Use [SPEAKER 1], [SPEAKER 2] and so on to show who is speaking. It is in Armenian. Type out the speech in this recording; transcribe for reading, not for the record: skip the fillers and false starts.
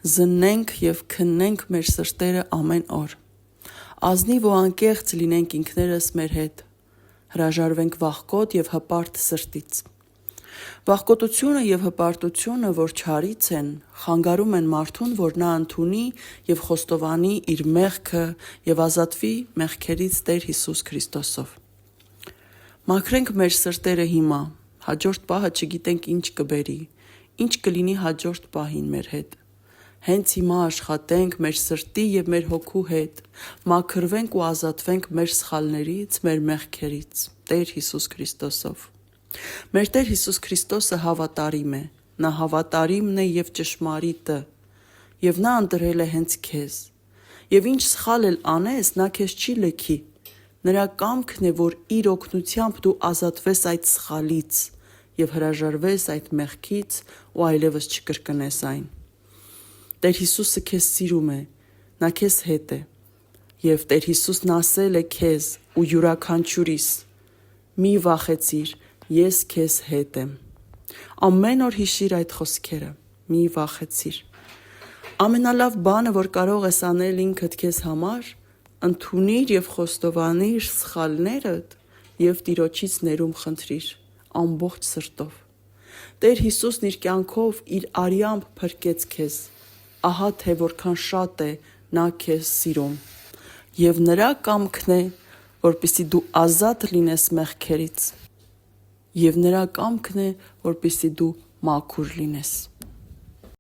[SPEAKER 1] զննենք և քննենք մեր սրտերը ամեն օր, ազնիվ ու անկեղծ լինենք ինքներս մեր հետ, հրաժարվենք վախկոտ և հպարտ սրտից։ Վախկոտությունը և հպարտությունը, որ չարից են, խանգարում են մարդուն, որ նա ընդունի և խոստովանի իր մեղքը և ազատվի մեղքերից Տեր Հիսուս Քրիստոսով։ Մաքրենք մեր սրտերը հիմա, հաջորդ պահը չգիտենք ինչ կբերի, ինչ կլինի հաջորդ պահին մեր հետ։ Հենց հիմա աշխատենք մեր սրտի և մեր հոգու հետ, մաքրվենք ու ազատվենք մեր սխալներից, մեր մեղքերից, Տեր Հիսուս Քրիստոսով։ Մեր Տեր Հիսուս Քրիստոսը հավատարիմ է, նա հավատարիմն է և ճշմարիտը, և նա ընտրել է հենց քեզ։ Եվ ինչ սխալ էլ անես, նա քեզ չի լքի։ Նրա կամքն է, որ իր օգնությամբ դու ազատվես այդ սխալից և հրաժարվես այդ մեղքից ու այլևս չկրկնես այն։ Տեր Հիսուսը քեզ սիրում է, նա քեզ հետ է, և Տեր Հիսուսն ասել է քեզ ու յուրաքանչյուրիս. «Մի վախեցիր, ես քեզ հետ եմ»։ Ամեն օր հիշիր այդ խոսքերը, մի վախեցիր։ Ամենալավ բանը, որ կարող ես անել ինքդ քեզ համար, ընդունիր և խոստովանիր սխալներդ և Տիրոջից ներում խնդրիր ամբողջ սրտով։ Տեր Հիսուսն իր կյանքով իր արյամբ փրկեց քեզ, ահա թե որքան շատ է նա քեզ սիրում, և նրա կամքն է, որպեսզի դու ազատ լինես մեղքերից, և նրա կամքն է, որպեսզի դու մաքուր լինես։